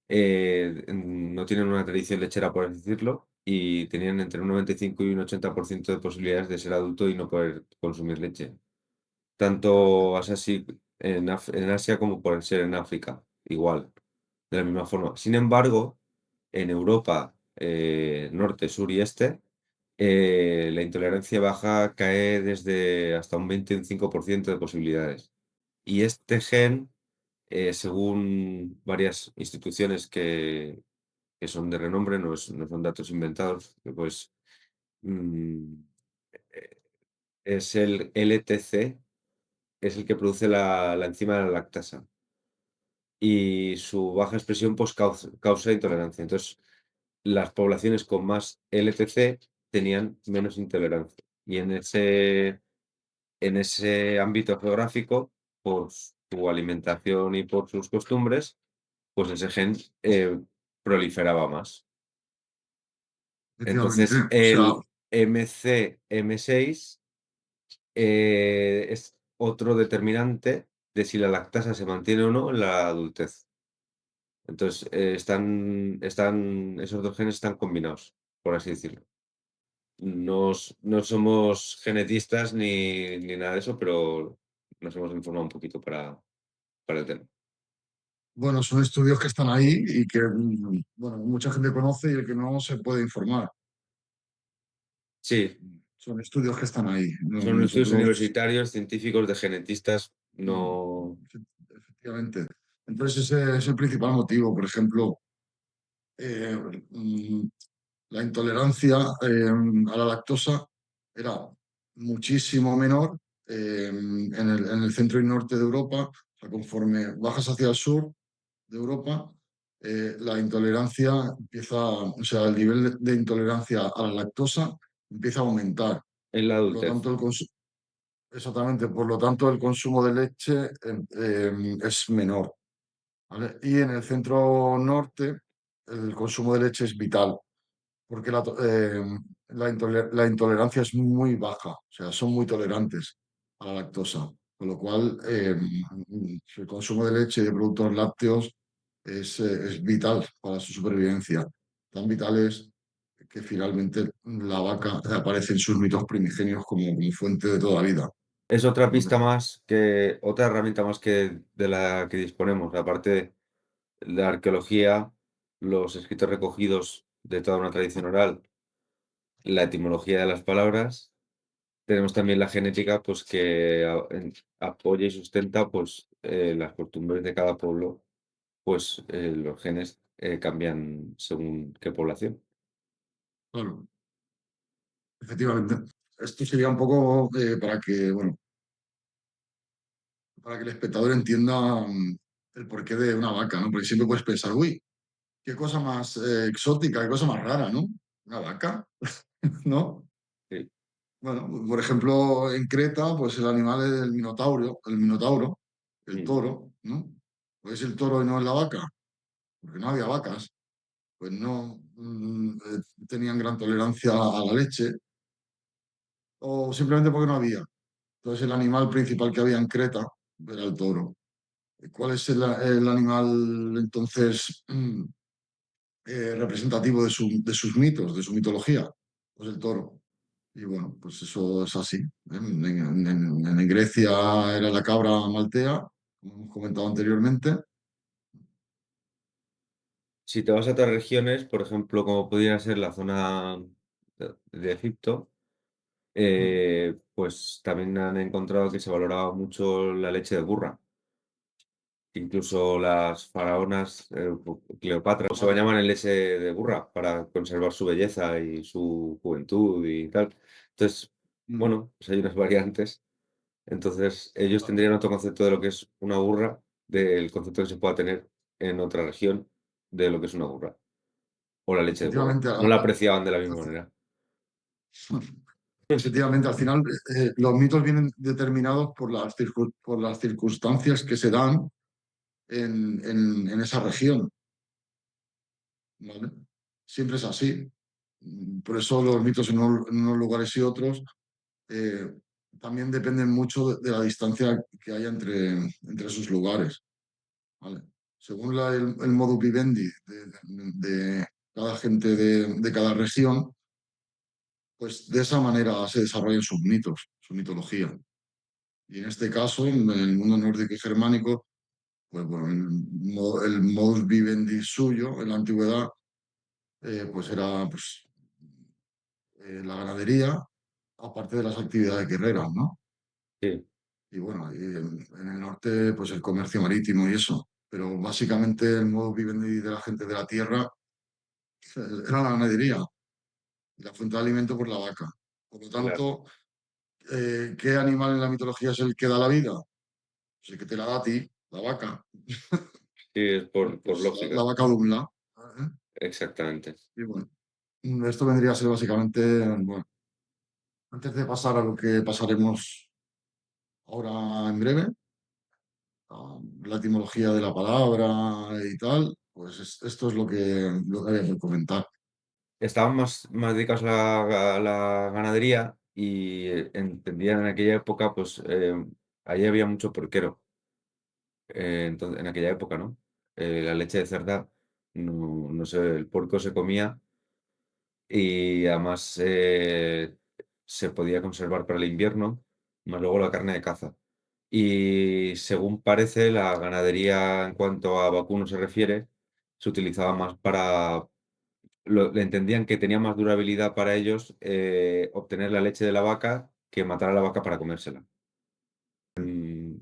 no tienen una tradición lechera, por así decirlo, y tenían entre un 95 y un 80% de posibilidades de ser adulto y no poder consumir leche. Tanto así en Asia como puede ser en África, igual, de la misma forma. Sin embargo, en Europa, norte, sur y este, la intolerancia baja cae desde hasta un 25% de posibilidades. Y este gen, según varias instituciones que son de renombre, no son datos inventados, que pues mm, eh, es el LTC, es el que produce la enzima de la lactasa. Y su baja expresión pues, causa intolerancia. Entonces, las poblaciones con más LTC tenían menos intolerancia. Y en ese ámbito geográfico, por su alimentación y por sus costumbres, pues ese gen proliferaba más. Efectivamente. Entonces, O sea, el MCM6 es otro determinante de si la lactasa se mantiene o no en la adultez. Entonces, esos dos genes están combinados, por así decirlo. No somos genetistas ni nada de eso, pero nos hemos informado un poquito para el tema. bueno, son estudios que están ahí y que, bueno, mucha gente conoce y el que no se puede informar. Sí, Son estudios que están ahí. son estudios Nosotros, universitarios, científicos, de genetistas, mm, no. efectivamente. Entonces, ese es el principal motivo. Por ejemplo, eh, mm, la intolerancia a la lactosa era muchísimo menor en el centro y norte de Europa. O sea, conforme bajas hacia el sur de Europa, la intolerancia empieza, o sea, el nivel de intolerancia a la lactosa empieza a aumentar. En la Por lo adultez. tanto, exactamente, por lo tanto, el consumo de leche es menor, ¿vale? Y en el centro norte, el consumo de leche es vital porque la intolerancia es muy baja, o sea, son muy tolerantes a la lactosa, con lo cual el consumo de leche y de productos lácteos es vital para su supervivencia. Tan vital es que finalmente la vaca aparece en sus mitos primigenios como fuente de toda vida. Es otra ¿Vale? pista más otra herramienta más que de la que disponemos, aparte de la arqueología, los escritos recogidos de toda una tradición oral, la etimología de las palabras. Tenemos también la genética, pues que apoya y sustenta pues las costumbres de cada pueblo, pues los genes cambian según qué población. Claro, efectivamente. Esto sería un poco bueno, para que el espectador entienda el porqué de una vaca, ¿no? Porque siempre puedes pensar, uy, qué cosa más exótica, qué cosa más rara, ¿no? Una vaca, ¿no? Sí. Bueno, por ejemplo, en Creta, pues el animal es el minotauro, el Mm. toro, ¿no? Pues el toro y no es la vaca, porque no había vacas, pues no tenían gran tolerancia a la leche, o simplemente porque no había. Entonces el animal principal que había en Creta era el toro. ¿Cuál es el animal entonces representativo de sus mitos, de su mitología? Pues el toro. Y bueno, pues eso es así. En Grecia era la cabra maltea, como hemos comentado anteriormente. Si te vas a otras regiones, por ejemplo, como pudiera ser la zona de Egipto, pues también han encontrado que se valoraba mucho la leche de burra. Incluso las faraonas, Cleopatra, se Vale. bañaban en leche de burra para conservar su belleza y su juventud y tal. Entonces, Mm, bueno, pues hay unas variantes. Entonces, ellos vale. tendrían otro concepto de lo que es una burra, del concepto que se pueda tener en otra región de lo que es una burra o la leche de burra. Efectivamente, No la apreciaban de la misma manera. efectivamente, al final los mitos vienen determinados por las circunstancias que se dan en esa región, ¿vale? Siempre es así. Por eso los mitos en unos lugares y otros eh, también dependen mucho de la distancia que haya entre esos lugares, ¿vale? Según el modus vivendi de cada gente de cada región, pues de esa manera se desarrollan sus mitos, su mitología. Y en este caso, en el mundo nórdico y germánico, pues bueno, el modus vivendi suyo en la antigüedad, pues era pues, la ganadería, aparte de las actividades guerreras, ¿no? Sí, Y bueno, y en el norte, pues el comercio marítimo y eso. Pero básicamente el modus vivendi de la gente de la tierra era la ganadería y la fuente de alimento por la vaca. Por lo claro. tanto, ¿qué animal en la mitología es el que da la vida? Pues el que te la da a ti, la vaca. Sí, es por Pues la lógica. vaca Dumla. ¿Eh? Exactamente. Y bueno, esto vendría a ser básicamente, bueno, antes de pasar a lo que pasaremos ahora en breve, la etimología de la palabra y tal, pues esto es lo que había que comentar. Estaban más dedicados a la ganadería y entendían en aquella época, pues, allí había mucho porquero, entonces en aquella época, ¿no? La leche de cerda, no sé, el puerco se comía y además, se podía conservar para el invierno, más luego la carne de caza. Y según parece, la ganadería, en cuanto a vacuno se refiere, se utilizaba más para le entendían que tenía más durabilidad para ellos, obtener la leche de la vaca que matar a la vaca para comérsela. Mm,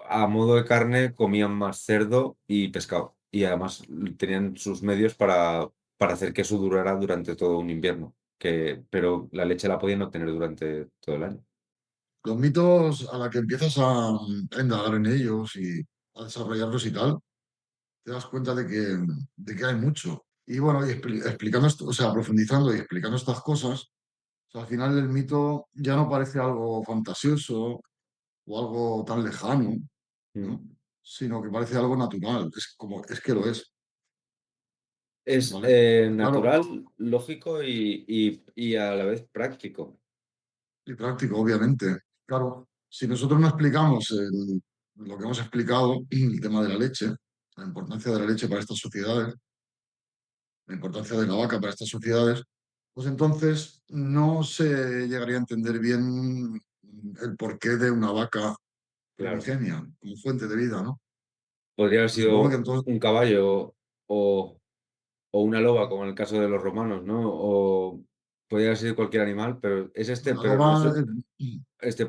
a modo de carne comían más cerdo y pescado, y además tenían sus medios para hacer que eso durara durante todo un invierno, pero la leche la podían obtener durante todo el año. Los mitos, a la que empiezas a indagar en ellos y a desarrollarlos y tal, te das cuenta de que hay mucho. Y bueno, y explicando esto, o sea, profundizando y explicando estas cosas, o sea, al final el mito ya no parece algo fantasioso o algo tan lejano, Mm. ¿no? Sino que parece algo natural, es que lo es, Es, ¿vale? Claro, natural, lógico y a la vez práctico. y práctico, obviamente. Claro, si nosotros no explicamos lo que hemos explicado, el tema de la leche, la importancia de la leche para estas sociedades, la importancia de la vaca para estas sociedades, pues entonces no se llegaría a entender bien el porqué de una vaca Claro. primigenia como fuente de vida, ¿no? Podría haber Se supone que sido entonces un caballo o una loba, como en el caso de los romanos, ¿no? O podría haber sido cualquier animal, pero es este, una pero no es loba, este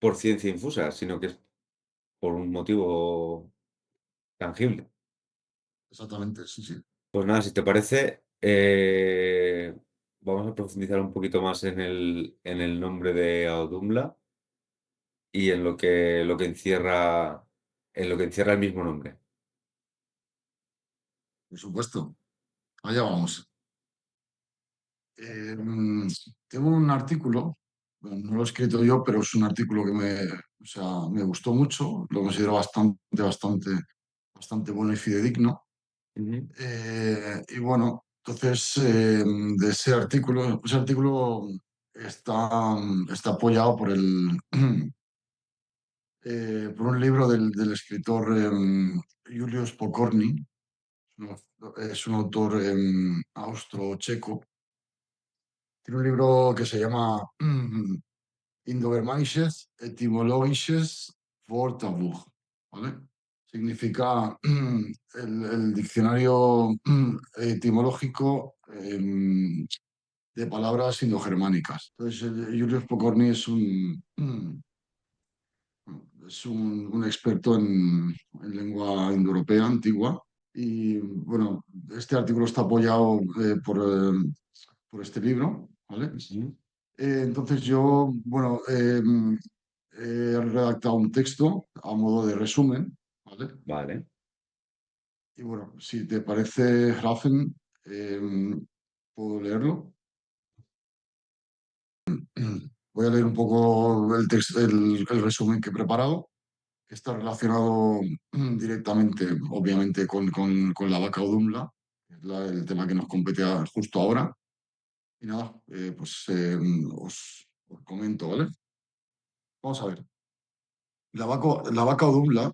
por ciencia infusa, sino que es por un motivo tangible. exactamente, sí, sí, Pues nada, si te parece, vamos a profundizar un poquito más en el nombre de Audumla y en lo que encierra el mismo nombre. por supuesto. Allá vamos. Tengo un artículo, bueno, no lo he escrito yo, pero es un artículo que o sea, me gustó mucho, lo considero bastante bueno y fidedigno. Ujú. Y bueno, entonces de ese artículo está apoyado por por un libro del escritor Julius Pokorny, ¿no? Es un autor austro-checo. Tiene un libro que se llama Indogermanisches Etymologisches Wörterbuch, ¿vale? Significa el diccionario etimológico de palabras indogermánicas. Entonces, Julius Pokorny un experto en lengua indoeuropea antigua y, bueno, este artículo está apoyado por este libro, ¿vale? Ujú. Entonces yo, bueno, he redactado un texto a modo de resumen, ¿vale? Vale. Y bueno, si te parece, Rafen, ¿puedo leerlo? Voy a leer un poco el resumen que he preparado, que está relacionado directamente, obviamente, con la vaca Odumla, que es el tema que nos compete justo ahora. Y nada, pues os comento, ¿vale? Vamos a ver. La vaca Odumla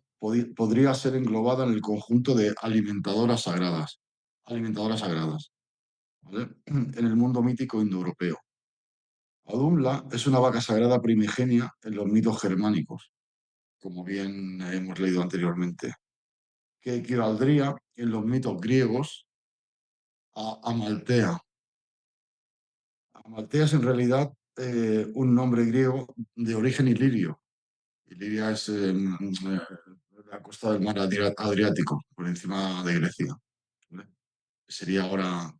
podría ser englobada en el conjunto de alimentadoras sagradas, ¿vale? En el mundo mítico indoeuropeo. Odumla es una vaca sagrada primigenia en los mitos germánicos, como bien hemos leído anteriormente, que equivaldría en los mitos griegos a Amaltea. Amaltea es en realidad un nombre griego de origen ilirio. Iliria es la costa del mar Adriático, por encima de Grecia, ¿vale? Sería ahora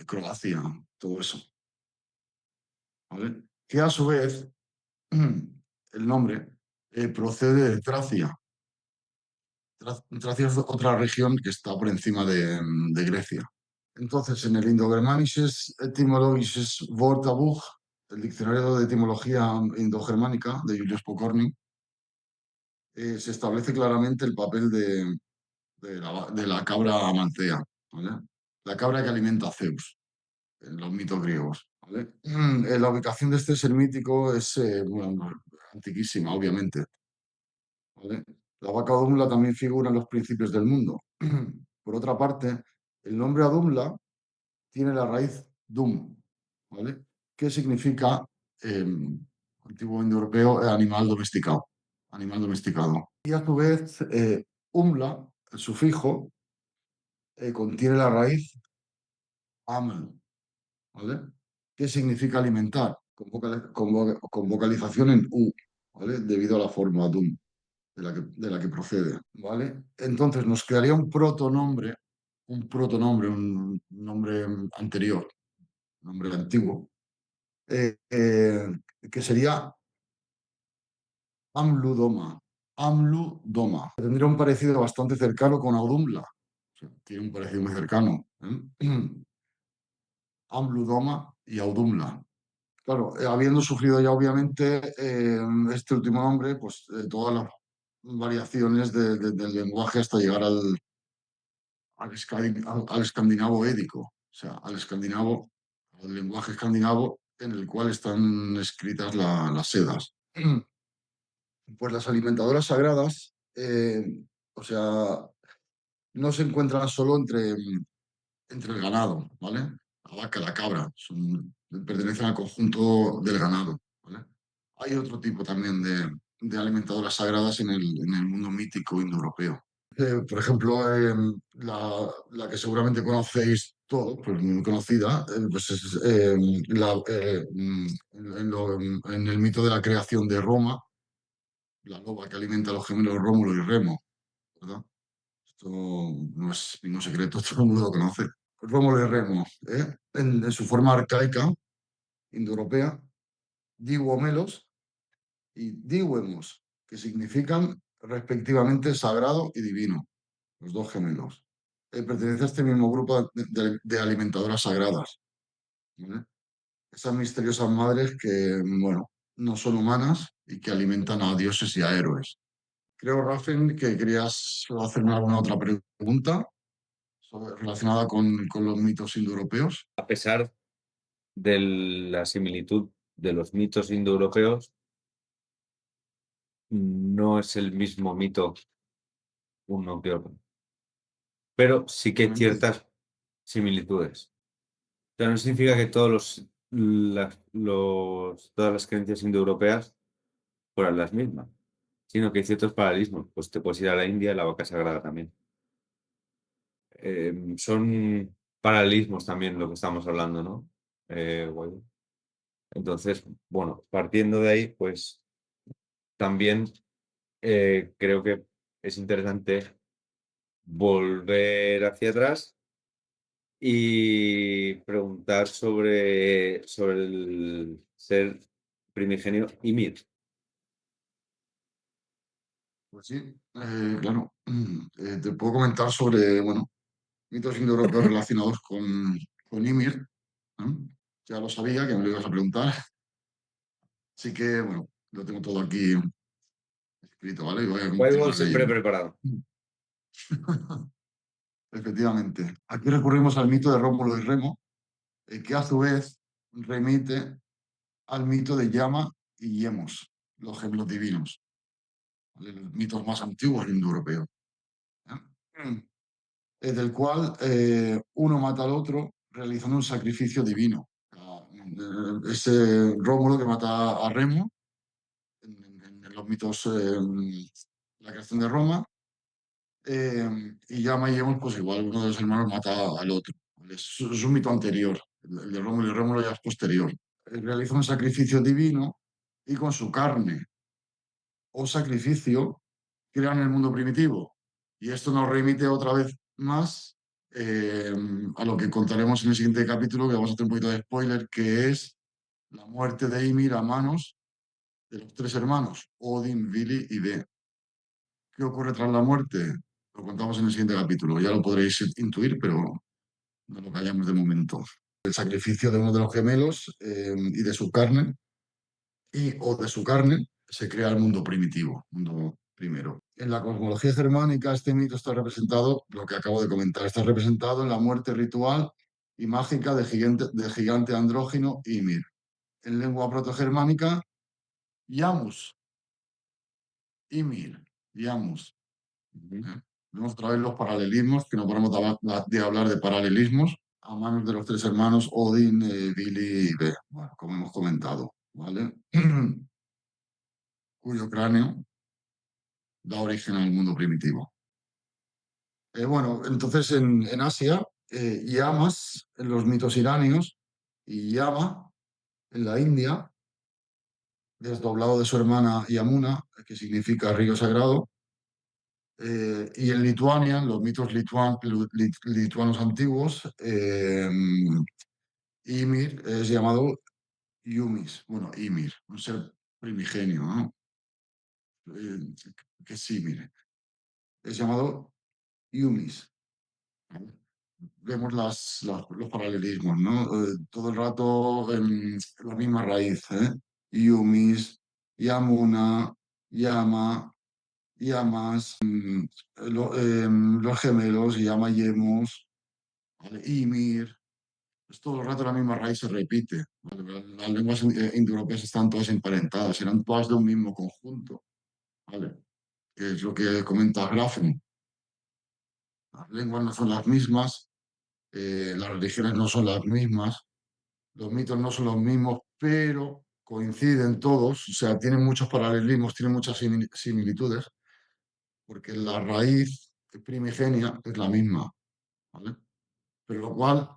Croacia, todo eso, ¿vale? Que a su vez el nombre procede de Tracia. Tracia es otra región que está por encima de Grecia. Entonces, en el Indogermanisches Etymologisches Wörterbuch el diccionario de etimología indogermánica de Julius Pokorny, se establece claramente el papel de la cabra amaltea, ¿vale? La cabra que alimenta a Zeus en los mitos griegos, ¿vale? La ubicación de este ser mítico es bueno, antiquísima, obviamente, ¿vale? La vaca Odumla también figura en los principios del mundo. Por otra parte, el nombre Adumla tiene la raíz dum, ¿vale? Que significa, antiguo indoeuropeo, animal domesticado. Animal domesticado. Y a su vez, umla, el sufijo, contiene la raíz aml, ¿vale? Que significa alimentar, con vocalización en u, ¿vale? Debido a la forma dum de la que procede, ¿vale? Entonces nos quedaría un protonombre, un nombre anterior, un nombre antiguo, eh, eh, que sería Amludoma. Amludoma. Tendría un parecido bastante cercano con Audumla. O sea, tiene un parecido muy cercano, ¿eh? Amludoma y Audumla. Claro, habiendo sufrido ya obviamente este último nombre, pues todas las variaciones del lenguaje hasta llegar al escandinavo édico, o sea, al lenguaje escandinavo en el cual están escritas las sedas. Pues las alimentadoras sagradas, o sea, no se encuentran solo entre el ganado, ¿vale? La vaca, la cabra, pertenecen al conjunto del ganado, ¿vale? Hay otro tipo también de alimentadoras sagradas en el mundo mítico indoeuropeo. Por ejemplo, la que seguramente conocéis todos, pues muy conocida, pues es en el mito de la creación de Roma, la loba que alimenta a los gemelos Rómulo y Remo, ¿verdad? Esto no es ningún secreto, todo el mundo lo conoce. Rómulo y Remo, en su forma arcaica, indoeuropea, Diuomelos y Diuemos, que significan respectivamente sagrado y divino, los dos gemelos. Pertenece a este mismo grupo de alimentadoras sagradas, ¿vale? Esas misteriosas madres que, bueno, no son humanas y que alimentan a dioses y a héroes. Creo, Rafen, que querías hacerme alguna otra pregunta relacionada con los mitos indoeuropeos. A pesar de la similitud de los mitos indoeuropeos, no es el mismo mito uno que otro, pero sí que hay Obviamente, ciertas similitudes. O sea, no significa que todas las creencias indoeuropeas fueran las mismas, sino que hay ciertos paralelismos. Pues te puedes ir a la India, la vaca sagrada también. Son paralelismos también lo que estamos hablando, ¿no? Guay. Entonces, bueno, partiendo de ahí, pues también creo que es interesante volver hacia atrás y preguntar sobre el ser primigenio y Mir. pues sí, claro. Te puedo comentar sobre, bueno, mitos indoeuropeos relacionados con Ymir, ¿no? Ya lo sabía que me lo ibas a preguntar, así que, bueno, lo tengo todo aquí escrito, ¿vale? Y voy a Juego continuar siempre leyendo. preparado. Efectivamente. Aquí recurrimos al mito de Rómulo y Remo, que a su vez remite al mito de Yama y Yemos, los gemelos divinos, ¿vale? Los mitos más antiguos indoeuropeos, ¿eh? Del cual uno mata al otro realizando un sacrificio divino. Ese Rómulo que mata a Remo en los mitos, la creación de Roma, y Yama y Yemos, pues igual uno de los hermanos mata al otro, ¿vale? Es un mito anterior. El de Rómulo y Rómulo ya es posterior. Realiza un sacrificio divino y con su carne o sacrificio crean el mundo primitivo. Y esto nos remite otra vez más eh, a lo que contaremos en el siguiente capítulo, que vamos a hacer un poquito de spoiler, que es la muerte de Ymir a manos de los tres hermanos, Odin, Vili y Ve. ¿Qué ocurre tras la muerte? Lo contamos en el siguiente capítulo. Ya lo podréis intuir, pero no lo callamos de momento. el sacrificio de uno de los gemelos y de su carne, o de su carne, se crea el mundo primitivo, mundo primero. En la cosmología germánica, este mito está representado, lo que acabo de comentar, está representado en la muerte ritual y mágica del gigante andrógino Ymir. En lengua protogermánica, Yamus, Ymir, Yamus. Vemos otra vez los paralelismos, que no podemos de hablar de paralelismos, a manos de los tres hermanos Odin, Vili y Ve, bueno, como hemos comentado, ¿vale? Cuyo cráneo da origen al mundo primitivo. Bueno, entonces en Asia, Yamas en los mitos iranios y Yama en la India, desdoblado de su hermana Yamuna, que significa río sagrado, y en Lituania, en los mitos lituanos antiguos, Ymir es llamado Yumis, bueno, Ymir, un ser primigenio, ¿no? Eh, que es Ymir, es llamado Yumis. Vemos los paralelismos, ¿no? Todo el rato en la misma raíz, ¿eh? Yumis, Yamuna, Yama, Yamas, los gemelos, Yama Yemos, ¿vale? Ymir, pues todo el rato la misma raíz se repite, ¿vale? Las lenguas indoeuropeas están todas emparentadas, eran todas de un mismo conjunto, ¿vale? Que es lo que comenta Grafen. Las lenguas no son las mismas, las religiones no son las mismas, los mitos no son los mismos, pero coinciden todos, o sea, tienen muchos paralelismos, tienen muchas similitudes, porque la raíz primigenia es la misma, ¿vale? Pero lo cual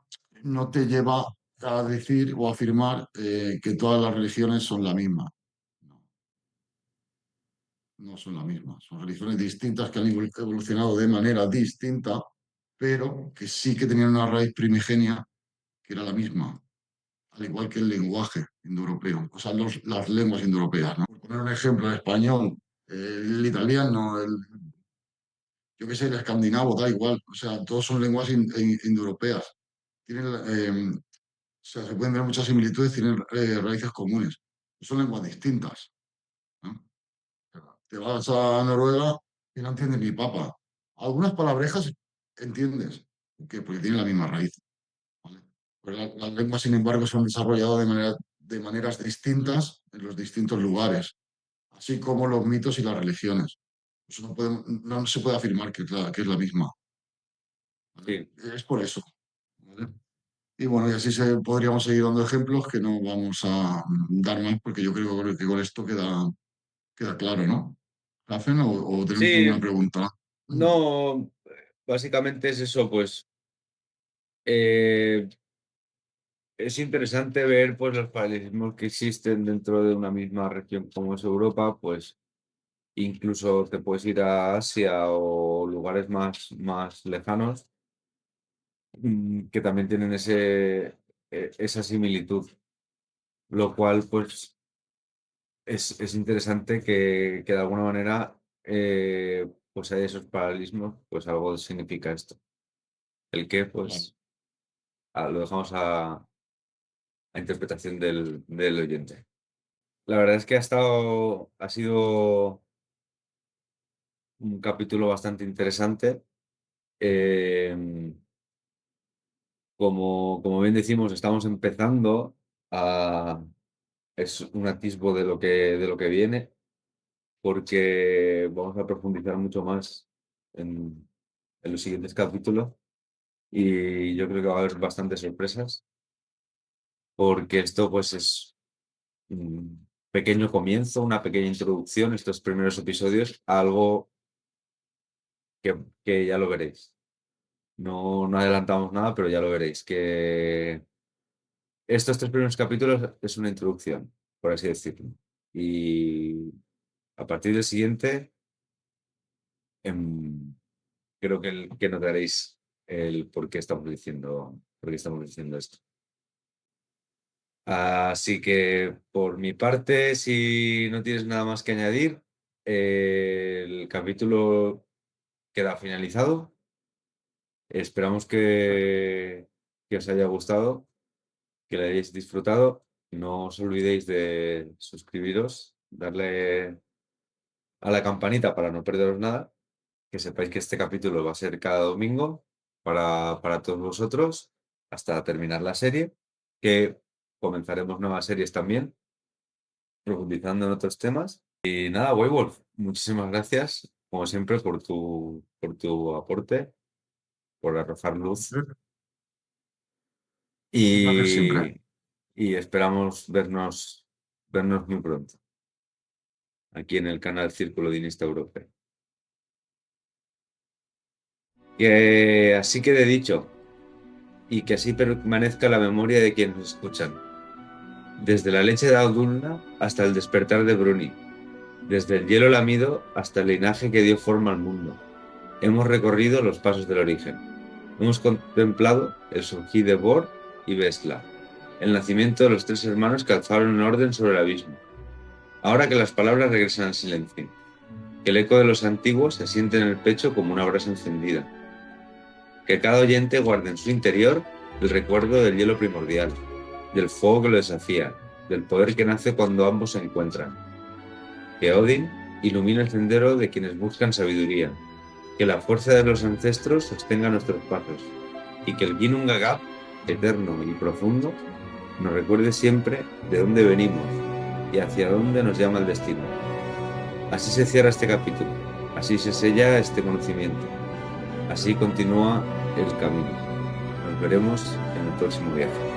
no te lleva a decir o afirmar que todas las religiones son la misma. No, no son la misma. Son religiones distintas que han evolucionado de manera distinta, pero que sí que tenían una raíz primigenia que era la misma, al igual que el lenguaje indoeuropeo, o sea, las lenguas indoeuropeas, ¿no? Por poner un ejemplo, el español, el italiano, yo qué sé, el escandinavo, da igual, o sea, todos son lenguas indoeuropeas. Tienen, o sea, se pueden ver muchas similitudes, tienen raíces comunes. Son lenguas distintas, ¿no? Te vas a Noruega y no entiendes ni papa. Algunas palabrejas entiendes, ¿por qué? Porque tienen la misma raíz, ¿vale? Pero las lenguas, sin embargo, se han desarrollado de maneras distintas en los distintos lugares, así como los mitos y las religiones. Eso no se puede afirmar que es la misma, ¿vale? Sí, Es por eso, ¿vale? Y bueno, y así podríamos seguir dando ejemplos que no vamos a dar más, porque yo creo que con esto queda claro, ¿no? ¿Hacen o tenemos alguna sí, pregunta? no, básicamente es eso, pues eh, es interesante ver pues los paralelismos que existen dentro de una misma región como es Europa, pues incluso te puedes ir a Asia o lugares más lejanos que también tienen esa similitud, lo cual pues es interesante que de alguna manera pues hay esos paralelismos, pues algo significa esto. El qué, Claro, pues lo dejamos a interpretación del oyente. La verdad es que ha sido un capítulo bastante interesante. Em, como bien decimos, estamos empezando a... Es un atisbo de lo que viene, porque vamos a profundizar mucho más en los siguientes capítulos y yo creo que va a haber bastantes sorpresas, porque esto pues es un pequeño comienzo, una pequeña introducción, estos primeros episodios, a algo que ya lo veréis. No adelantamos nada, pero ya lo veréis, que estos tres primeros capítulos es una introducción, por así decirlo. Y a partir del siguiente, em, creo que notaréis el por qué estamos diciendo esto. Así que por mi parte, si no tienes nada más que añadir, el capítulo queda finalizado. Esperamos que os haya gustado que lo hayáis disfrutado. No os olvidéis de suscribiros, darle a la campanita para no perderos nada. Que sepáis que este capítulo va a ser cada domingo para todos vosotros hasta terminar la serie, que comenzaremos nuevas series también, profundizando en otros temas. Y nada, Wolf, muchísimas gracias, como siempre, por tu aporte, por arrojar luz Un placer siempre. y esperamos vernos muy pronto aquí en el canal Círculo Dinista Europeo. Así quede dicho, y que así permanezca la memoria de quienes nos escuchan. Desde la leche de Audulna hasta el despertar de Bruni, desde el hielo lamido hasta el linaje que dio forma al mundo, hemos recorrido los pasos del origen. Hemos contemplado el surgir de Bor y Vesla, el nacimiento de los tres hermanos que alzaron un orden sobre el abismo. Ahora que las palabras regresan al silencio, que el eco de los antiguos se siente en el pecho como una brasa encendida, que cada oyente guarde en su interior el recuerdo del hielo primordial, del fuego que lo desafía, del poder que nace cuando ambos se encuentran. Que Odin ilumine el sendero de quienes buscan sabiduría, que la fuerza de los ancestros sostenga nuestros pasos, y que el Ginnungagap, eterno y profundo, nos recuerde siempre de dónde venimos y hacia dónde nos llama el destino. Así se cierra este capítulo, así se sella este conocimiento, así continúa el camino. Nos veremos en el próximo viaje.